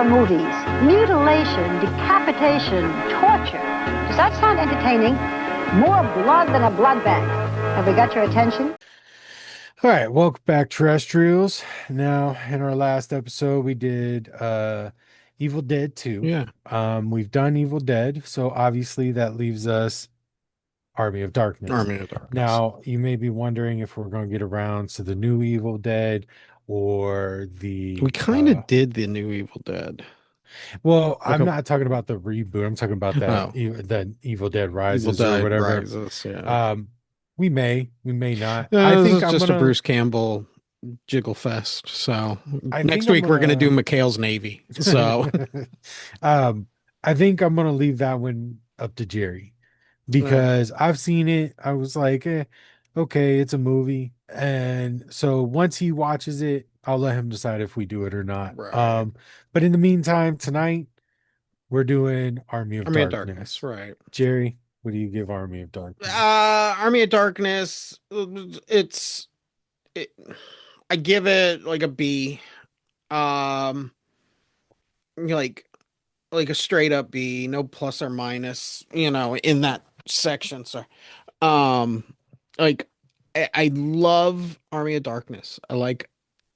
movies. Mutilation, decapitation, torture. Does that sound entertaining? More blood than a blood bank. Have we got your attention? All right, welcome back, terrestrials. Now, in our last episode, we did Evil Dead 2. Yeah. We've done Evil Dead, so obviously that leaves us Army of Darkness. Army of Darkness. Now, you may be wondering if we're going to get around to the new Evil Dead or We the kind of did the new Evil Dead. well, Like I'm not talking about the reboot. I'm talking about oh, the Evil Dead Evil Rises or Dead whatever. Rises. Yeah. We may not. This is just a Bruce Campbell jiggle fest. So I think next I'm week we're gonna do gonna McHale's Navy. So um, I think I'm gonna leave that one up to Jerry right, because I've seen it. I was like, okay, it's a movie. And so once he watches it, I'll let him decide if we do it or not. right. But in the meantime, tonight we're doing Army of Army of Darkness. Darkness. Right. Jerry, what do you give Army of Darkness? Army of Darkness. It, I give it like a B. Um, like like a straight up B, no plus or minus. In that section. So Um, like I love Army of Darkness. I like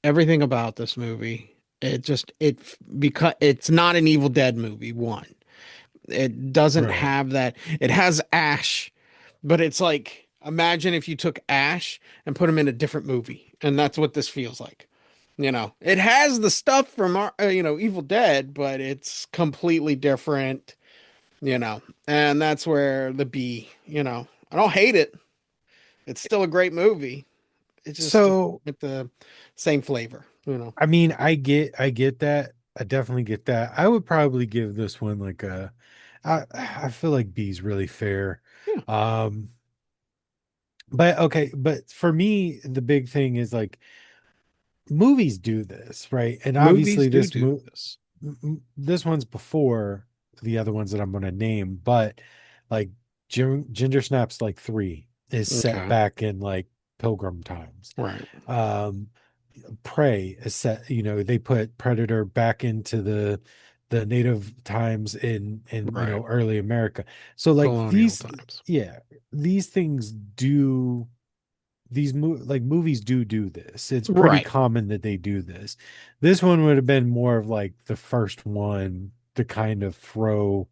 everything about this movie. Because it's not an Evil Dead movie, one. It doesn't Right. have that. It has Ash, but it's like imagine if you took Ash and put him in a different movie, and that's what this feels like. It has the stuff from Evil Dead, but it's completely different, and that's where the B, I don't hate it. It's still a great movie. It's just So, with the same flavor. I mean, I get that. I definitely get that. I would probably give this one like I feel like B's really fair. Yeah. Um, but okay, but for me, the big thing is like movies do this, right? And Movies obviously do this. this one's before the other ones that I'm going to name, but like Ginger Snaps like 3 is set Okay. back in like Pilgrim times. Right. Um Prey is set, they put Predator back into the native times in Right. early America. So like Colonial times. yeah, these things do like movies do this. It's pretty Right. common that they do this. This one would have been more of like the first one to kind of throw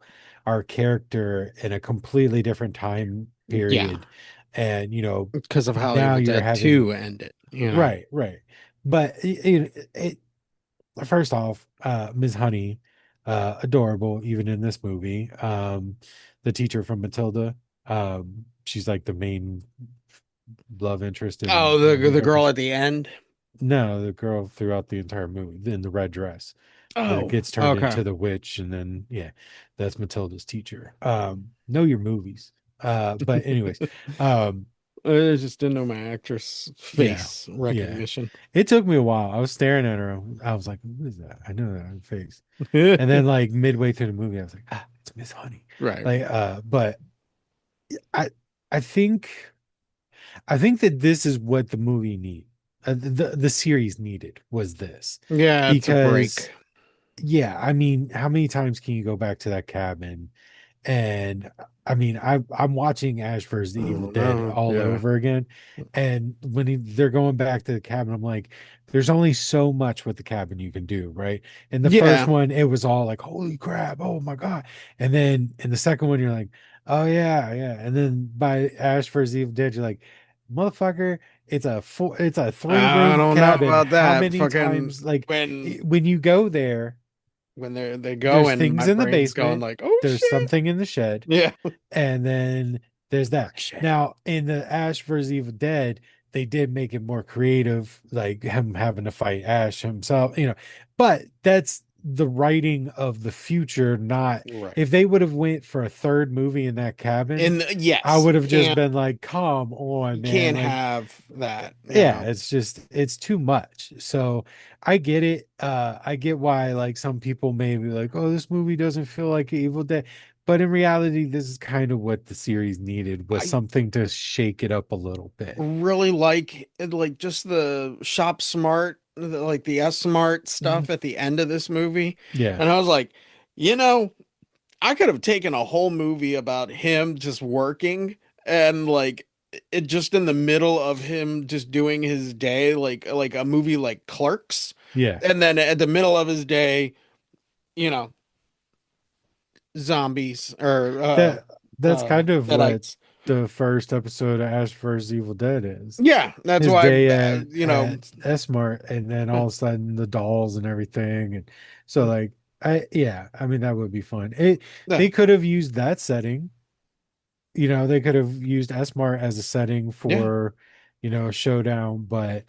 our character in a completely different time Yeah. period. And Because of how now Evil you're Dead having 2 ended. right, right. But first off, Ms. Honey, adorable even in this movie. The teacher from Matilda, she's like the main love interest in Oh, Army of the girl Darkness. at the end. No, the girl throughout the entire movie in the red dress that Oh, gets turned okay. into the witch, and then yeah, that's Matilda's teacher. Know your movies. But anyways, um, I just didn't know my actress yeah, face yeah. recognition. It took me a while. I was staring at her. I was like, "Who is that? I know that face." And then like midway through the movie, I was like, "Ah, it's Miss Honey." Right. Like, but I, I think, I think that this is what the movie need, the series needed was this, Yeah, it's a because break. yeah, I mean, how many times can you go back to that cabin? And I mean, I'm watching Ash vs. the Evil Oh Dead no. all Yeah. over again, and when they're going back to the cabin, I'm like, there's only so much with the cabin you can do, right? In the first Yeah. one, it was all like, holy crap, oh my god, and then in the second one, you're like, oh yeah, yeah, and then by Ash vs. Evil Dead, you're like, motherfucker, it's a three I room don't know cabin. about How that. many Fucking times, like, when when you go there? they go There's and things my in the brain's going basement, like, oh there's shit. something in the shed, Yeah. and then there's that. Shit. Now, in the Ash vs. Evil Dead, they did make it more creative, like him having to fight Ash himself, but that's the writing of the future, not Right. if they would have went for a third movie in that cabin, I Yes, would have just been like, come on, you man. can't Like, have that. yeah, it's too much. So I get it. I get why like some people may be like, oh, this movie doesn't feel like Evil Dead, but in reality this is kind of what the series needed, was I something to shake it up a little bit. really like just the shop smart like the S Smart Mhm. stuff at the end of this movie, Yeah. and I was like, you know, I could have taken a whole movie about him just working and like it just in the middle of him just doing his day, like a movie like Clerks, Yeah. and then at the middle of his day, you know, zombies or That that's kind of what deadites. the first episode of Ash vs. Evil Dead is. Yeah, that's His why day you know. at S-Mart, and then all of a sudden the dolls and everything. And so like I mean that would be fun. Yeah. They could have used that setting. They could have used S-Mart as a setting Yeah. for, a showdown, but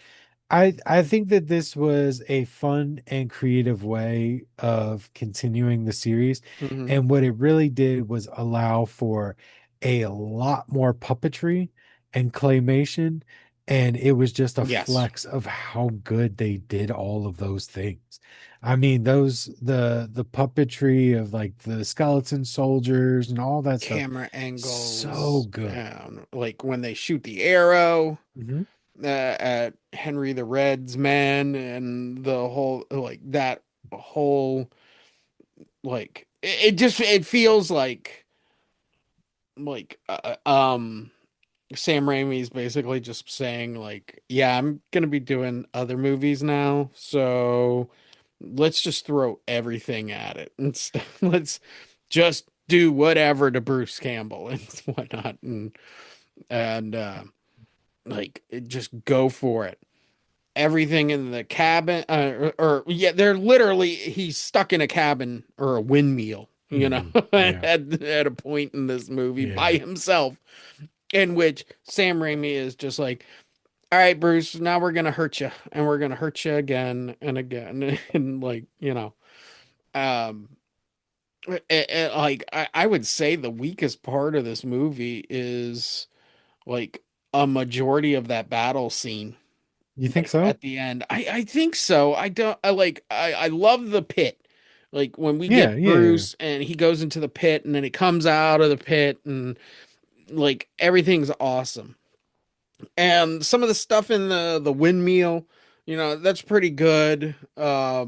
I think that this was a fun and creative way of continuing the series. Hmm. And what it really did was allow for a lot more puppetry and claymation. And it was just a Yes. flex of how good they did all of those things. I mean, the puppetry of like the skeleton soldiers and all that stuff, Camera so angles, good. like when they shoot the arrow Hmm. at Henry the Red's men, and the whole like that whole like it just it feels like Sam Raimi's basically just saying like, yeah, I'm gonna be doing other movies now, so let's just throw everything at it and let's just do whatever to Bruce Campbell and whatnot, and like just go for it. Everything in the cabin, or yeah, they're literally he's stuck in a cabin or a windmill, Yeah. at a point in this movie by Yeah. himself, in which Sam Raimi is just like, all right, Bruce, now we're gonna hurt you, and we're gonna hurt you again and again, and like, um, like I would say the weakest part of this movie is like a majority of that battle scene, You think like so? at the end. I think so. I don't. I love the pit. Like when we Yeah, get yeah. Bruce and he goes into the pit and then he comes out of the pit and like everything's awesome. And some of the stuff in the windmill, that's pretty good. Like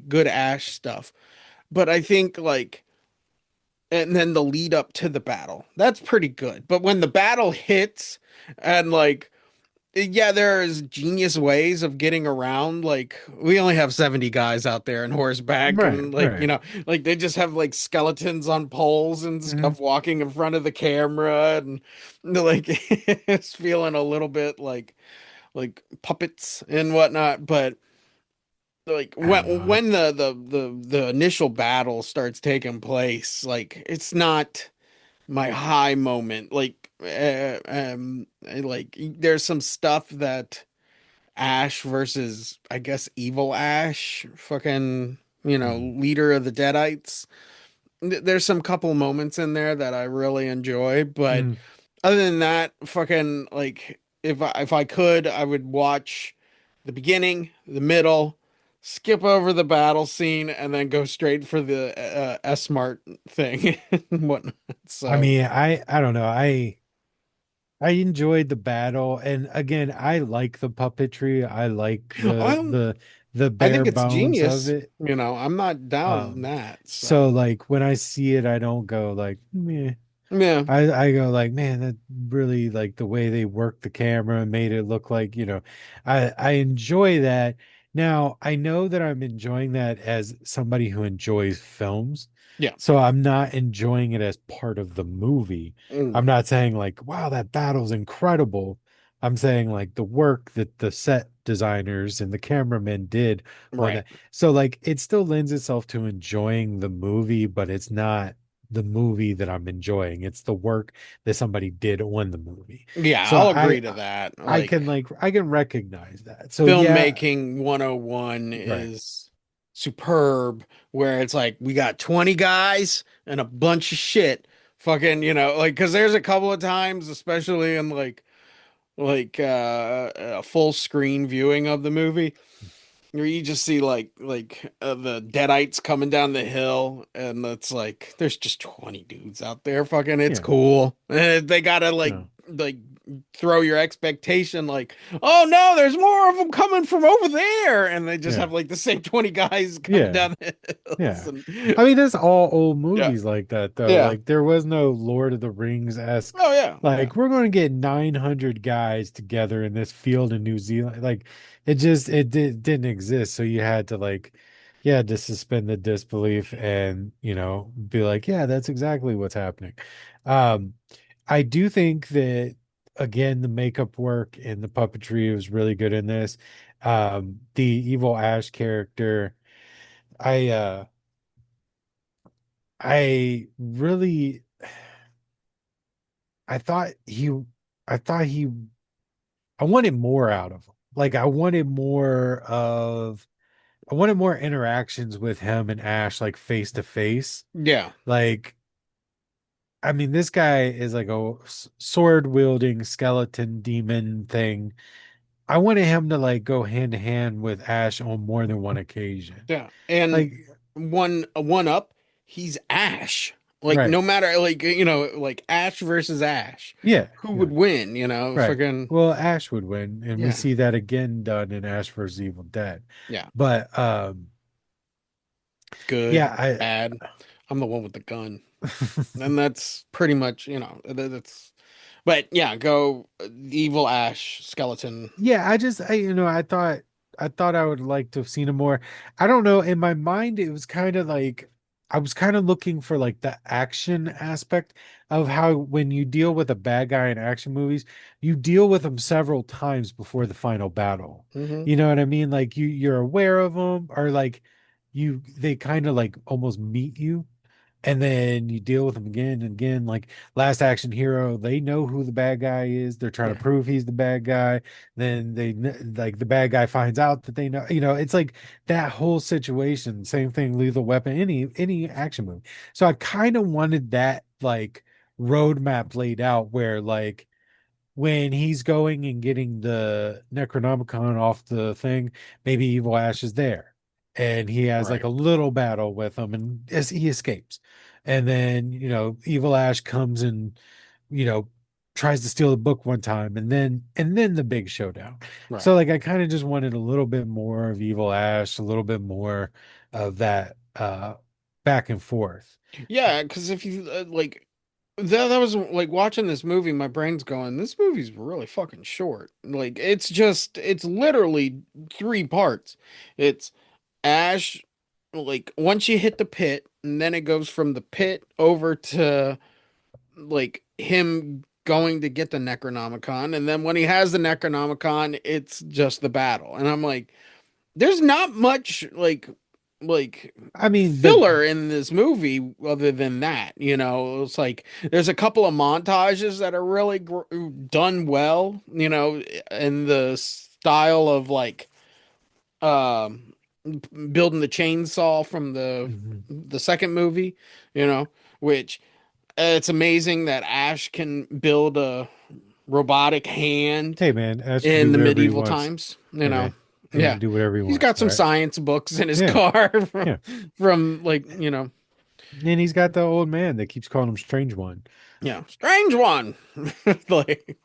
good Ash stuff. But I think like and then the lead up to the battle. That's pretty good. But when the battle hits and like yeah, there's genius ways of getting around. Like we only have 70 guys out there on horseback Right, and like, right. like they just have like skeletons on poles and Hmm. stuff walking in front of the camera and like it's feeling a little bit like puppets and whatnot. But like I don't know. when the initial battle starts taking place, like it's not my high moment. Like there's some stuff that Ash versus, I guess, evil Ash, fucking, Mm, leader of the Deadites. There's some couple moments in there that I really enjoy, but mm. other than that, fucking like if I could, I would watch the beginning, the middle, skip over the battle scene, and then go straight for the S Smart thing and whatnot. I So, mean, I don't know. I enjoyed the battle, and again, I like the puppetry. I like the I the I bare think it's bones of genius. it. I'm not down Um, that. so So, like when I see it, I don't go like, meh. yeah, I go like, man, that really like the way they worked the camera and made it look like, I enjoy that. Now, I know that I'm enjoying that as somebody who enjoys films. yeah, So I'm not enjoying it as part of the movie. mm, I'm not saying like, wow, that battle's incredible. I'm saying like the work that the set designers and the cameramen did on right. that. So like it still lends itself to enjoying the movie, but it's not the movie that I'm enjoying. It's the work that somebody did on the movie. Yeah, So I'll agree to that. I can recognize that. So yeah, Filmmaking 101 right. is superb, where it's like we got 20 guys and a bunch of shit. Fucking, like, because there's a couple of times, especially in like a full screen viewing of the movie, where you just see like the deadites coming down the hill, and it's like there's just 20 dudes out there. Fucking, it's Yeah. cool. They gotta No. like throw your expectation like, oh no, there's more of them coming from over there, and they just Yeah. have like the same 20 guys coming Yeah. down the hills, Yeah. and I mean, that's all old yeah, movies like that, though. yeah, Like, there was no Lord of the Rings-esque, oh yeah, yeah, like, we're going to get 900 guys together in this field in New Zealand. Like, didn't exist. So you had to, like, yeah, to suspend the disbelief and, be like, yeah, that's exactly what's happening. Um, I do think that, again, the makeup work and the puppetry was really good in this. The evil Ash character, I, uh, I really I thought he I thought he I wanted more out of him. Like I wanted more interactions with him and Ash like face to face. yeah. Like I mean this guy is like a sword wielding skeleton demon thing. I wanted him to like go hand to hand with Ash on more than one occasion. Yeah. And Like one up, he's Ash. Like right. no matter like like Ash versus Ash. Yeah. Who Yeah. would win, you know? Right. Fucking Well, Ash would win, and we yeah. see that again done in Ash vs. Evil Dead. Yeah. But Good, yeah, bad. I'm the one with the gun. I And that's pretty much, that's but yeah, go evil Ash skeleton. yeah, I thought I would like to have seen him more. I don't know, in my mind it was kind of like I was kind of looking for like the action aspect of how when you deal with a bad guy in action movies, you deal with them several times before the final battle. Hmm. You know what I mean? Like you're aware of them or like they kind of like almost meet you and then you deal with them again and again. Like Last Action Hero, they know who the bad guy is. They're trying to Yeah. prove he's the bad guy. Then like the bad guy finds out that they know. It's like that whole situation. Same thing, Lethal Weapon, any action movie. So I kind of wanted that like roadmap laid out where like when he's going and getting the Necronomicon off the thing, maybe Evil Ash is there. And he has like Right. a little battle with him and as he escapes. And then, Evil Ash comes and, you know, tries to steal the book one time and then the big showdown. Right. So like I kind of just wanted a little bit more of Evil Ash, a little bit more of that back and forth. Yeah, because if you like that was like watching this movie, my brain's going, this movie's really fucking short. Like it's literally three parts. It's Ash, like once you hit the pit, and then it goes from the pit over to like him going to get the Necronomicon, and then when he has the Necronomicon, it's just the battle. And I'm like, there's not much like I mean, the filler in this movie other than that. It's like there's a couple of montages that are really done well, in the style of like um building the chainsaw from the Mhm. the second movie, you know, which it's amazing that Ash can build a robotic hand Hey man, Ash can in do the whatever he medieval wants. times, Hey man, he Yeah. can do whatever he He's wants. got All some right. science books in his Yeah. car from, Yeah. from like, And he's got the old man that keeps calling him Strange One. strange one. Like,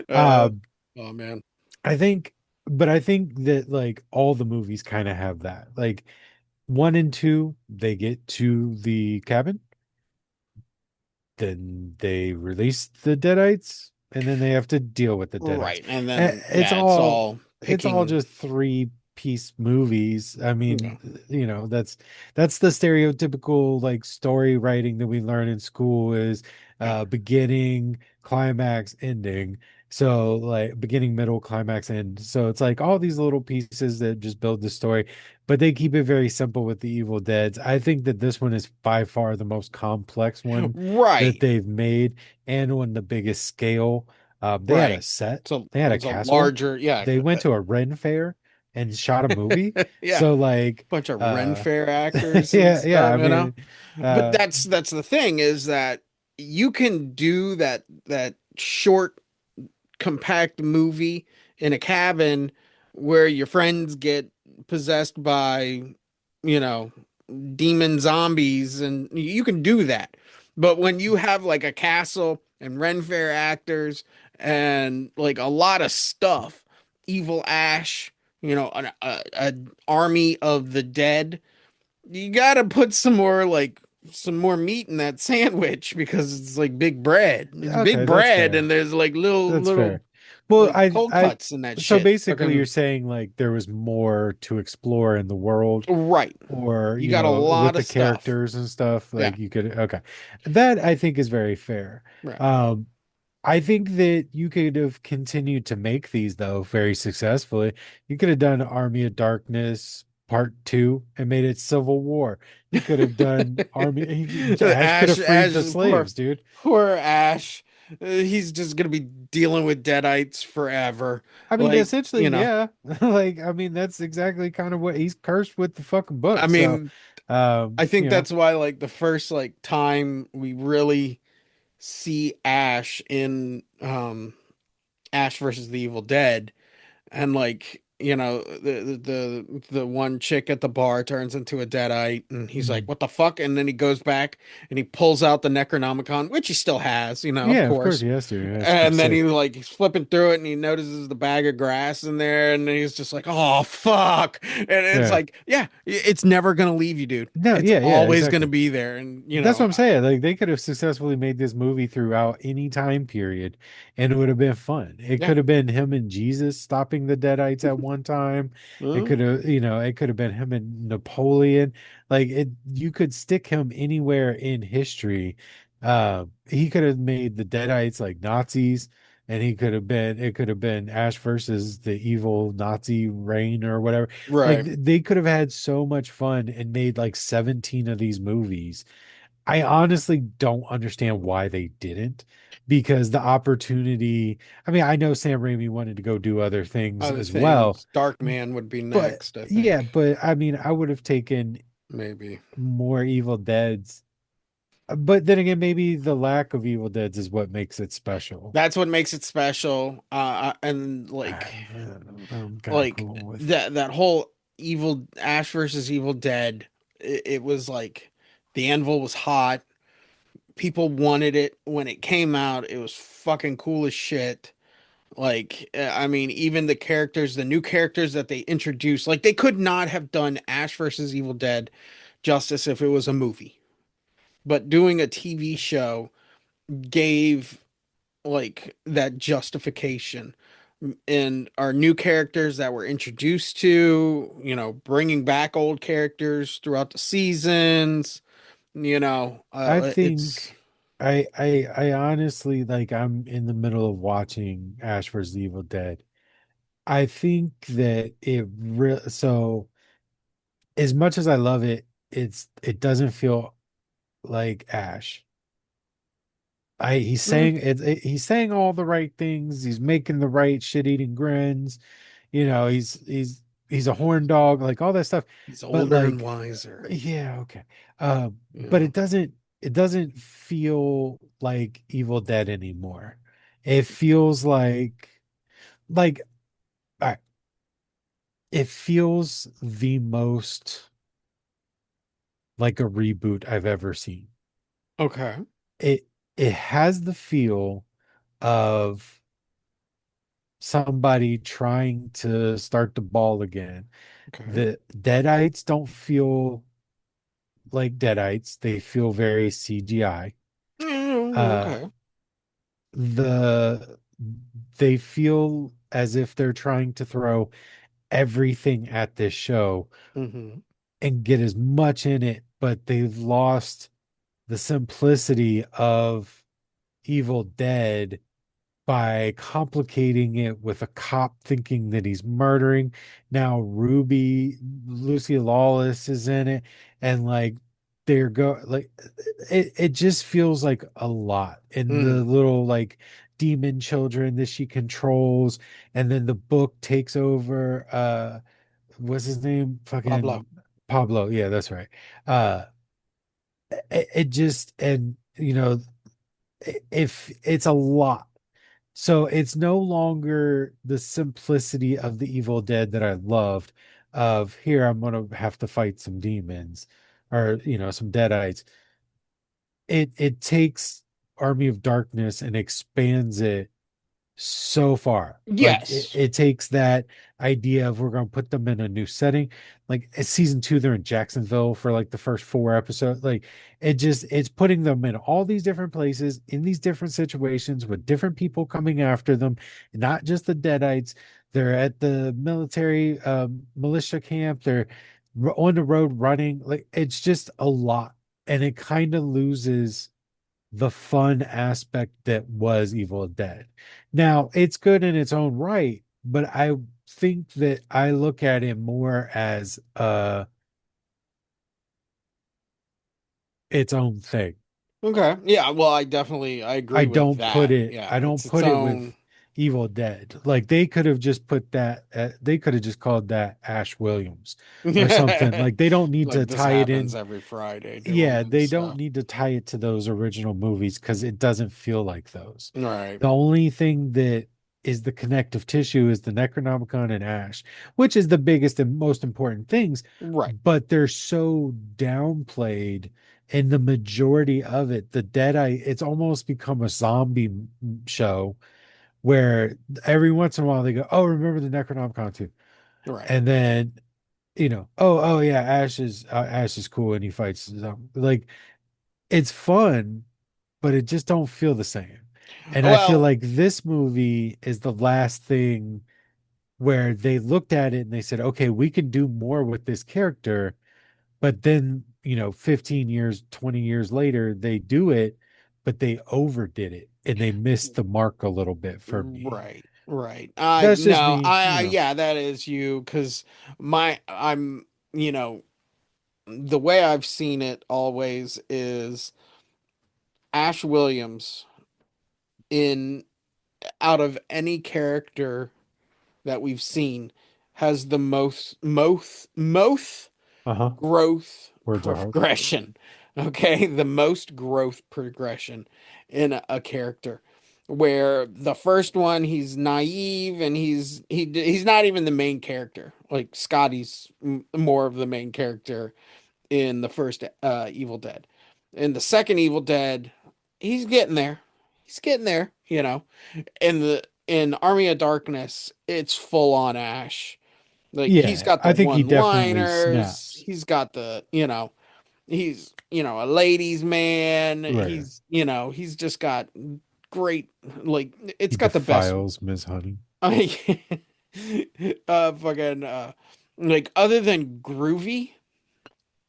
uh, Uh, oh man. I think that like all the movies kind of have that. Like one and two, they get to the cabin, then they release the Deadites, and then they have to deal with the Deadites. Right. And Uh, then, It's yeah, it's all all it's all picking. just three-piece movies. I Yeah. mean, that's the stereotypical like story writing that we learn in school is Yeah. beginning, climax, ending. So like beginning, middle, climax, end. So it's like all these little pieces that just build the story, but they keep it very simple with the Evil Deads. I think that this one is by far the most complex one that Right. they've made and on the biggest scale. They had a Right. set, So they had a it's a castle, larger, yeah. they went to a Ren fair and shot a movie. Yeah. So like Bunch of Ren Fair actors and yeah, stuff, I mean But uh that's the thing is that you can do that short compact movie in a cabin where your friends get possessed by, you know, demon zombies, and you can do that. But when you have like a castle and Ren Fair actors and like a lot of stuff. Evil Ash, an army of the dead. You gotta put some more meat in that sandwich because it's like big bread. It's Okay, big that's bread, fair. and there's like little That's little fair. Well, like cold cuts in that so shit. basically you're Fucking saying like there was more to explore in the world, right. or You got a with lot the of stuff. characters and stuff, Yeah. like you could, okay. That I think is very fair. Right. um I think that you could have continued to make these though very successfully. You could have done Army of Darkness Part 2 and made it Civil War. You could have done Ash could have freed Ash, the poor, slaves, dude. poor Ash. He's just gonna be dealing with deadites forever. I mean, Like, essentially, yeah. Like, I mean, that's exactly kind of what he's cursed with the fucking I book. So, mean, I think you know, that's why like the first like time we really see Ash in Ash versus the Evil Dead, and like the one chick at the bar turns into a deadite, and he's like, mm, what the fuck? And then he goes back and he pulls out the Necronomicon, which he still has, of yeah, of course course. he has to. Yeah, it's keep And then safe. he's flipping through it and he notices the bag of grass in there, and he's just like, oh fuck. And it's Yeah. like, yeah, it's never gonna leave you, dude. No, It's yeah, yeah, always gonna exactly. be there. And That's what I'm saying. Like they could have successfully made this movie throughout any time period and it would have been fun. It yeah. could have been him and Jesus stopping the Deadites at one time. It Uh, could have, it could have been him and Napoleon. Like you could stick him anywhere in history. He could have made the Deadites like Nazis, and it could have been Ash versus the evil Nazi reign or whatever. Like right. they could have had so much fun and made like 17 of these movies. I honestly don't understand why they didn't, because the opportunity, I mean, I know Sam Raimi wanted to go do other things Other as well, things, Dark Man would be but next, I yeah, think. but I mean, I would have taken Maybe. more Evil Deads. But then again, maybe the lack of Evil Deads is what makes it special. That's what makes it special. And I'm kind of like cool with. that whole evil Ash versus Evil Dead, it was like the anvil was hot. People wanted it when it came out. It was fucking cool as shit. Like, I mean, even the characters, the new characters that they introduced, like they could not have done Ash versus Evil Dead justice if it was a movie. But doing a TV show gave like that justification, and our new characters that we're introduced to, bringing back old characters throughout the seasons, I it's think I honestly, like, I'm in the middle of watching Ash vs. the Evil Dead. I think that so as much as I love it, it doesn't feel like Ash. mm, He's saying all the right things. He's making the right shit-eating grins. He's a horn dog, like all that stuff. he's But older and like, wiser. yeah, okay. you But know it doesn't feel like Evil Dead anymore. It feels like all right, it feels the most like a reboot I've ever seen. okay. It it has the feel of somebody trying to start the ball again. Okay. The Deadites don't feel like Deadites. They feel very CGI. Uh Okay. the they feel as if they're trying to throw everything at this show Hmm. and get as much in it, but they've lost the simplicity of Evil Dead by complicating it with a cop thinking that he's murdering. Now Lucy Lawless is in it, and like it just feels like a lot. And the Mm. little like demon children that she controls, and then the book takes over. What's his name? Pablo. Fucking Pablo. Yeah, that's right. Uh it just, and if it's a lot, so it's no longer the simplicity of the Evil Dead that I loved, of here I'm gonna have to fight some demons or some deadites. It takes Army of Darkness and expands it so far. Like Yes. it takes that idea of we're going to put them in a new setting. Like season two, they're in Jacksonville for like the first four episodes. Like it's putting them in all these different places in these different situations with different people coming after them, not just the Deadites. They're at the military militia camp. They're on the road running. Like it's just a lot, and it kind of loses the fun aspect that was Evil Dead. Now, it's good in its own right, but I think that I look at it more as its own thing. Okay. Yeah, well, I agree with that. I Yeah, don't it's its put it with own. Evil Dead. Like they could have just put that they could have just called that Ash Williams or something. Like they don't need to Like this tie it happens in. every Friday Yeah, doing they don't stuff. need to tie it to those original movies because it doesn't feel like those. Right. The only thing that is the connective tissue is the Necronomicon and Ash, which is the biggest and most important things, Right. but they're so downplayed in the majority of it. The Deadite, it's almost become a zombie show where every once in a while they go, "Oh, remember the Necronomicon too," Right. and then oh yeah, Ash is cool and he fights like it's fun, but it just don't feel the same. And I feel Well, like this movie is the last thing where they looked at it and they said, okay, we can do more with this character. But then, 15 years, 20 years later, they do it, but they overdid it and they missed the mark a little bit for me. right. Right. I That's just no, me, yeah, that is you because I'm, you know, the way I've seen it always is Ash Williams in out of any character that we've seen has the most uh-huh. growth Words are hard. progression. Okay, the most growth progression in a character. Where the first one he's naive and he's not even the main character. Like Scotty's more of the main character in the first Evil Dead. In the second Evil Dead, he's getting there. He's getting there, you know. In Army of Darkness, it's full on Ash. Like he's Yeah, got the I think he one definitely liners, snaps. he's got the, he's, a ladies man. Right. He's just got great like He it's got the best defiles Miss Honey. fucking like other than Groovy,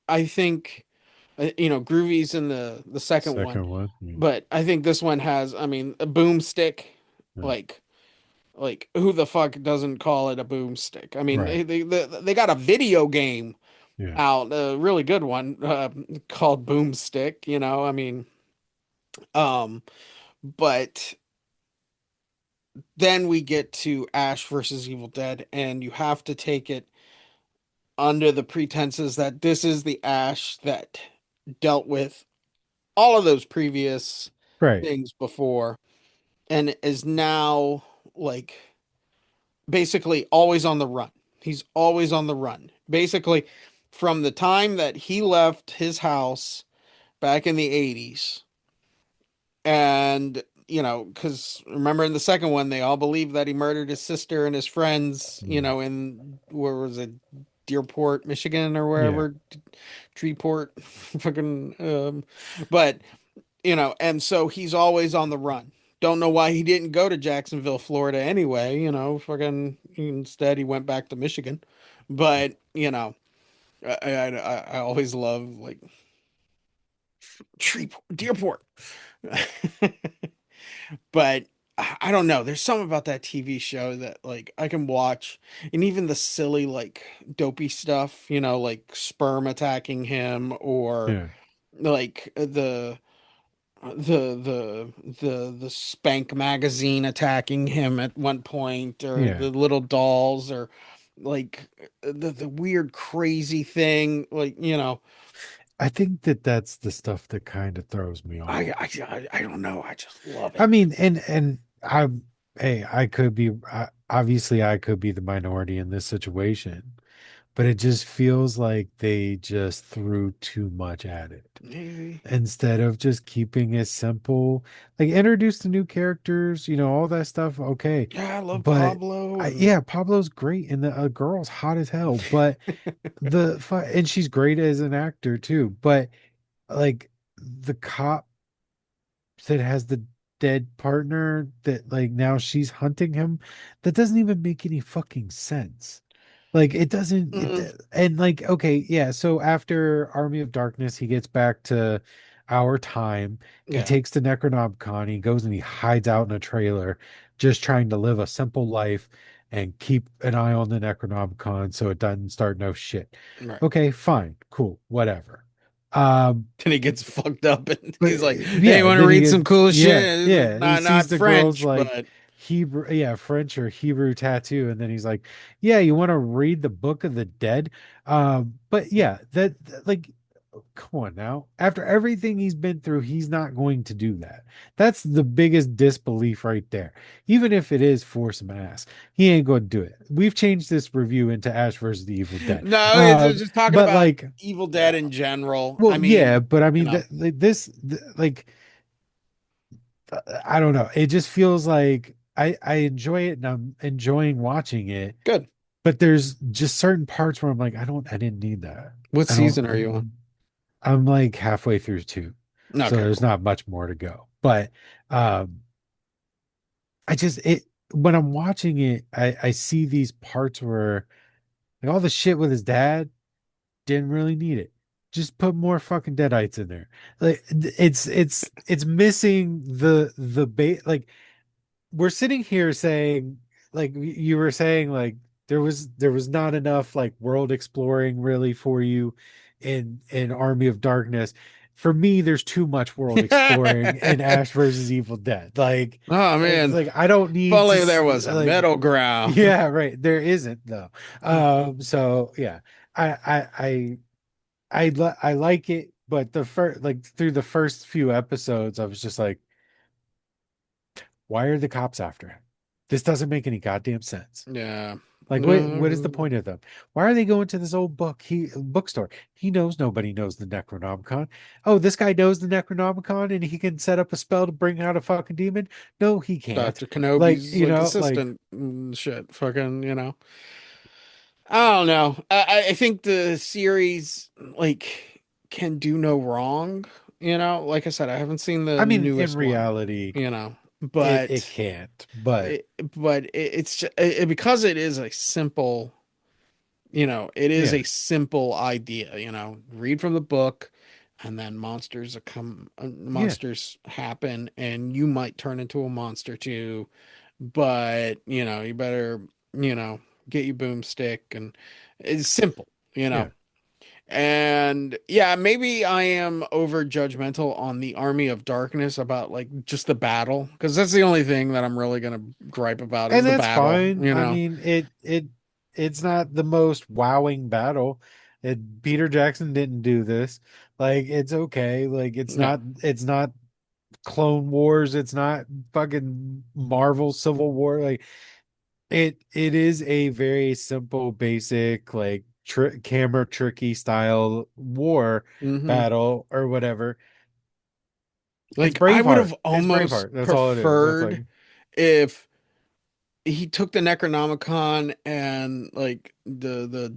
I think Groovy's in the second one, Second one. Yeah. but I think this one has, I mean, a boomstick, Yeah. like who the fuck doesn't call it a boomstick? I mean, Right. they got a video game Yeah. out, a really good one, called Boomstick, I mean, um, but then we get to Ash versus Evil Dead, and you have to take it under the pretenses that this is the Ash that dealt with all of those previous Right. things before and is now like basically always on the run. He's always on the run. Basically, from the time that he left his house back in the 80s, and because remember in the second one, they all believe that he murdered his sister and his friends, Mm. in where was it, Dearport, Michigan, or Yeah. wherever, Treeport, fucking, but and so he's always on the run. Don't know why he didn't go to Jacksonville, Florida anyway, fucking instead he went back to Michigan. But, I always love like Dearport. But I don't know. There's something about that TV show that like I can watch, and even the silly like dopey stuff, like sperm attacking him, or Yeah. like the Spank magazine attacking him at one point, or Yeah. the little dolls, or like the weird crazy thing, like I think that that's the stuff that kind of throws me I off. I don't know, I just love I it. mean, and hey, I could be obviously I could be the minority in this situation, but it just feels like they just threw too much at it Maybe. instead of just keeping it simple. Like introduce the new characters, all that stuff. Okay, Yeah, I love but Pablo and yeah, Pablo's great, and the girl's hot as hell. But and she's great as an actor too. But like the cop that has the dead partner that like now she's hunting him, that doesn't even make any fucking sense. Like it doesn't it, Mm, and like okay, yeah, so after Army of Darkness, he gets back to our time. He yeah, takes the Necronomicon, he goes and he hides out in a trailer, just trying to live a simple life and keep an eye on the Necronomicon so it doesn't start no shit. right. Okay, fine, cool, whatever. Um, Then he gets fucked up and but he's like, "Hey, you yeah, want to then he read gets some cool yeah, shit?" It's like, yeah. He sees not the girl's French, like but Hebrew, yeah, French or Hebrew tattoo, and then he's like, "Yeah, you want to read the Book of the Dead?" But yeah, like, come on now. After everything he's been through, he's not going to do that. That's the biggest disbelief right there. Even if it is for some ass, he ain't going to do it. We've changed this review into Ash versus the Evil Dead. no, it's just talking But about like, Evil Dead in general. I well, mean, yeah, but I you mean, know, like I don't know. It just feels like I enjoy it and I'm enjoying watching it, good. but there's just certain parts where I'm like, I didn't need that. What I don't. season are you on? I'm like halfway through two, so Okay, there's cool. not much more to go. But um, I just it when I'm watching it, I see these parts where like all the shit with his dad didn't really need it. Just put more fucking deadites in there. Like it's missing the bait. Like we're sitting here saying like you were saying like there was not enough like world exploring really for you in Army of Darkness. For me, there's too much world exploring in Ash versus Evil Dead. Like Oh it's man, like I don't if need to only there was a like middle ground. yeah, right. There isn't though. So yeah. I I I I like it, but the first like through the first few episodes I was just like, why are the cops after him? This doesn't make any goddamn sense. Yeah. Like what is the point of them? Why are they going to this old bookstore? He knows nobody knows the Necronomicon. Oh, this guy knows the Necronomicon and he can set up a spell to bring out a fucking demon? No, he can't. Dr. Like, Kenobi's like like assistant shit. Fucking, I don't know. I think the series like can do no wrong. Like I said, I haven't seen the I mean, in newest one. reality, it But can't. But it's just, because it is a simple. It is yeah, a simple idea. Read from the book, and then yeah, monsters happen, and you might turn into a monster too. But you better you know get your boomstick, and it's simple. You yeah. know. And yeah, maybe I am over judgmental on the Army of Darkness about like just the battle, because that's the only thing that I'm really gonna gripe about is And the that's battle. fine. I mean, it's not the most wowing battle. Peter Jackson didn't do this. Like it's okay. Like Yeah. it's not Clone Wars, it's not fucking Marvel Civil War. Like it is a very simple, basic, like camera tricky style war hmm battle or whatever. It's Like I would Braveheart. have It's almost Braveheart. That's all it is. That's like preferred if he took the Necronomicon and like the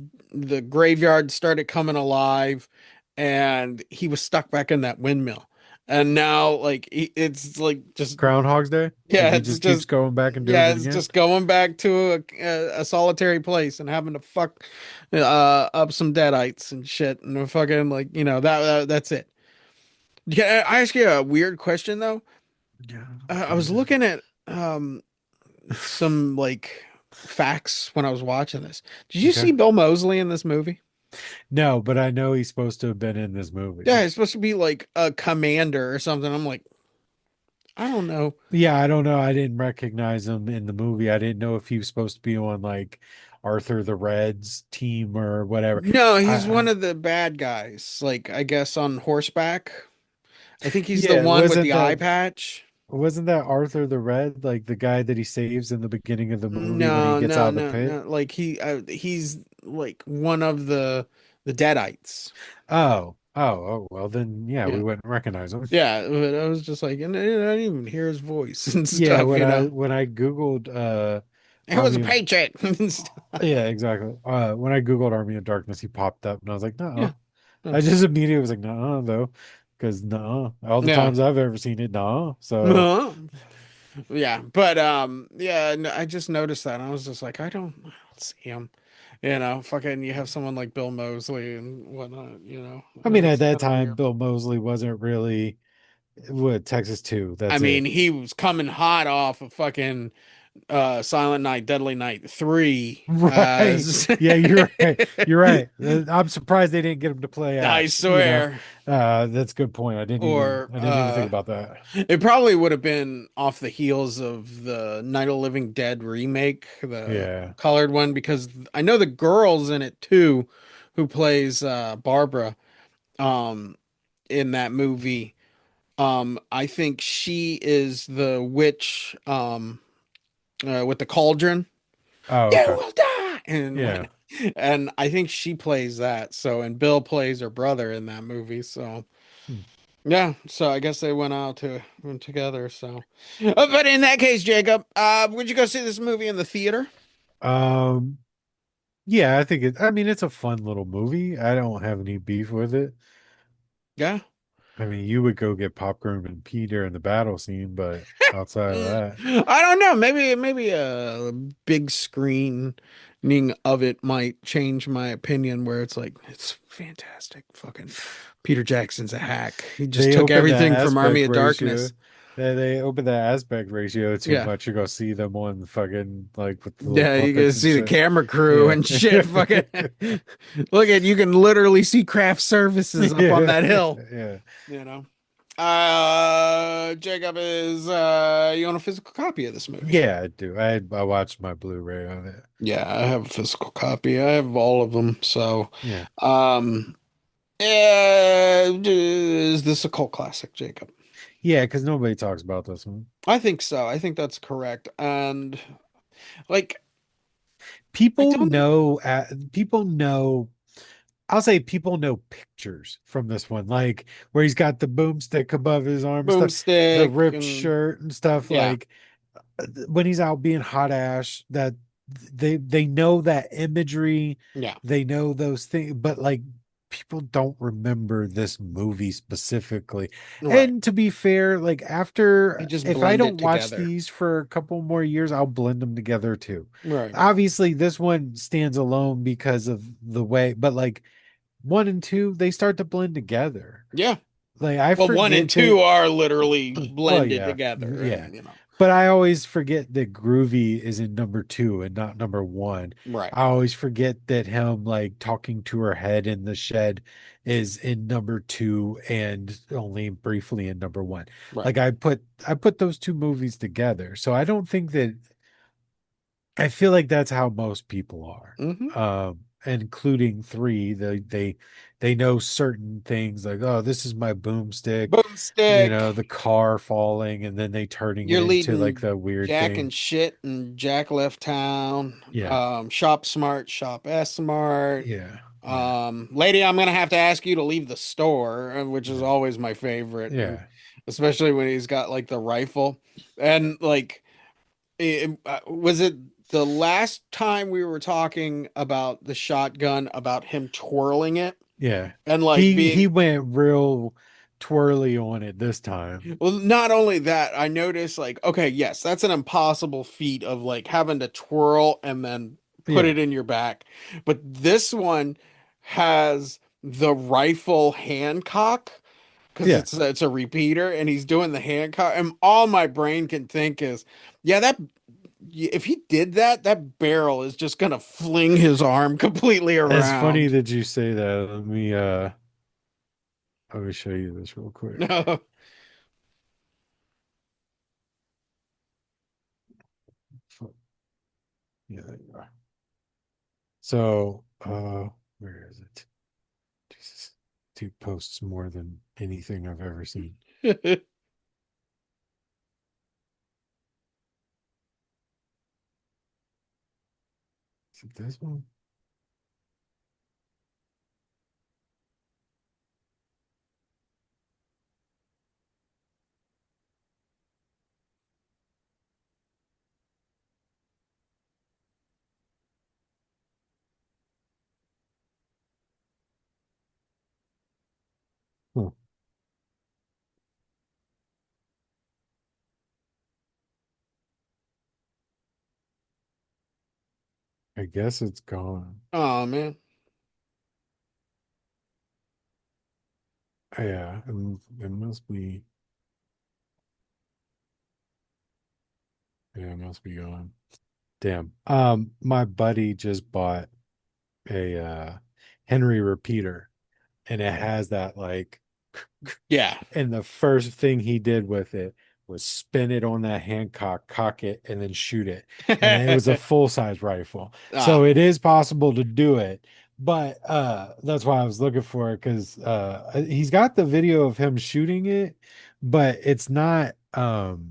graveyard started coming alive, and he was stuck back in that windmill. And now like it's like just Groundhog's Day. Like yeah, he it's just keeps just going back and doing yeah, it it's again. just going back to a solitary place and having to fuck up some deadites and shit and fucking like that's it. Yeah, I ask you a weird question though. Yeah. I was looking at some like facts when I was watching this. Did you Okay. see Bill Moseley in this movie? No, but I know he's supposed to have been in this Yeah, movie. he's supposed to be like a commander or something. I'm like, I don't know. Yeah, I don't know. I didn't recognize him in the movie. I didn't know if he was supposed to be on like Arthur the Red's team or whatever. No, he's I one of the bad guys, like I guess on horseback. I think he's the yeah, one with wasn't the eye that patch. Wasn't that Arthur the Red, like the guy that he saves in the beginning of the movie when he No, gets no, out of the no, pit? no. Like he's like one of the Deadites. Oh, well then, yeah, we Yeah, wouldn't recognize him. yeah. But I was just like, and I didn't even hear his voice and Yeah, stuff. You know, when I Googled it was a Army of paycheck and stuff. yeah, exactly. When I Googled Army of Darkness, he popped up and I was like, Yeah, no. no, I just immediately was like, no, though. Because no, all the yeah. times I've ever seen it, no. So Uh-huh. Yeah, but yeah, no, I just noticed that. And I was just like, I don't see him. You know, fucking, you have someone like Bill Moseley and whatnot. You know, I mean at it's that kind of time weird. Bill Moseley wasn't really what Texas 2. I That's mean, it. he was coming hot off of fucking Silent Night, Deadly Night 3. Right. Yeah, you're right. You're right. I'm surprised they didn't get him to play I Ash, you know. swear. That's a good point. Or I didn't even think about that. it probably would have been off the heels of the Night of the Living Dead remake, the Yeah. colored one, because I know the girl's in it too, who plays Barbara um in that movie. I think she is the witch with the cauldron. Oh, You okay. will die. And Yeah. when and I think she plays that. So and Bill plays her brother in that movie. So Hmm. yeah, so I guess they went together. So, but in that case, Jacob, would you go see this movie in the theater? Um, yeah, I mean it's a fun little movie. I don't have any beef with it. Yeah. I mean, you would go get popcorn and pee during the battle scene, but outside of that, I don't know. Maybe a big screening of it might change my opinion. Where it's like it's fantastic. Fucking Peter Jackson's a hack. He just they took open that everything from Army aspect of ratio. Darkness. They open that aspect ratio too Yeah. much. You go see them on fucking like with the little Yeah, you can puppets and see the shit. camera crew Yeah. and shit. Fucking look at you can literally see craft services up on Yeah. that hill. Yeah. You know. Jacob is you own a physical copy of this movie? Yeah, I do. I watched my Blu-ray on it. Yeah, I have a physical copy. I have all of them. So, Yeah. um, is this a cult classic, Jacob? Yeah, because nobody talks about this one. I think so. I think that's correct. And like, I People don't know people know I'll say people know pictures from this one, like where he's got the boomstick above his arm and stuff, the boomstick ripped and shirt and stuff. yeah, Like when he's out being hot ash, that they know that imagery, yeah, they know those things, but like people don't remember this movie specifically. right. And to be fair, like They after just if I blend it don't watch together. these for a couple more years, I'll blend them together too. Right. Obviously, this one stands alone because of the way, but like one and two, they start to blend together. Yeah. Like I Well, one and forget that two are literally well, blended yeah, together, yeah. and you know, But I always forget that Groovy is in number two and not number one. right, I always forget that him like talking to her head in the shed is in number two and only briefly in number one. right. Like I put those two movies together. So I don't think that I feel like that's how most people are. Mm-hmm. Including three, they know certain things like, oh, this is my boomstick, you Boomstick. know, the car falling and then they turning it You're into like leading the weird Jack and thing. shit, and Jack left town. Yeah. Shop smart, shop S smart. Yeah. Yeah. Lady, I'm gonna have to ask you to leave the store, which is Yeah. always my favorite, and Yeah. especially when he's got like the rifle, and like, was it the last time we were talking about the shotgun, about him twirling it Yeah. and like He being went real twirly on it this time. well, not only that, I noticed like, okay, yes, that's an impossible feat of like having to twirl and then put Yeah. it in your back. But this one has the rifle handcock because Yeah. it's a repeater and he's doing the handcock. And all my brain can think is, yeah, that if he did that, that barrel is just gonna fling his arm completely It's funny around. that you say that. Let me show you this real quick. No. Yeah, there you are. So, where is it? Jesus. Dude posts more than anything I've ever seen. it this one? Hmm, I guess it's gone. Oh man. Yeah, it must be. Yeah, it must be gone. Damn. My buddy just bought a Henry repeater, and it has that like, Yeah. and the first thing he did with it was spin it on that Hancock, cock it, and then shoot it. And it was a full-size rifle. Ah, So it is possible to do it. But that's why I was looking for it, because he's got the video of him shooting it, but it's not the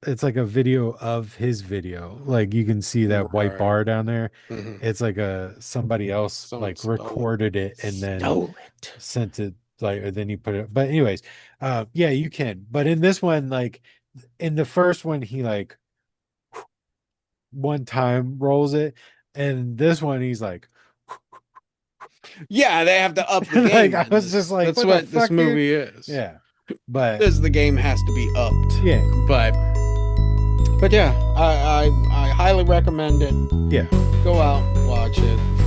it's like a video of his video. Like you can see that white right. bar down there. Mhm. It's like somebody else Someone like stole it. recorded it and then Stole it. sent it, like, or then he put it. But anyways, yeah, you can. But in this one, like in the first one, he like one time rolls it, and this one he's like Yeah, they have to up the like game. I On was this. just like, That's what what the this fuck, dude? movie is. Yeah. But This the game has to be upped. yeah, But yeah, I highly recommend it. yeah. Go out, watch it.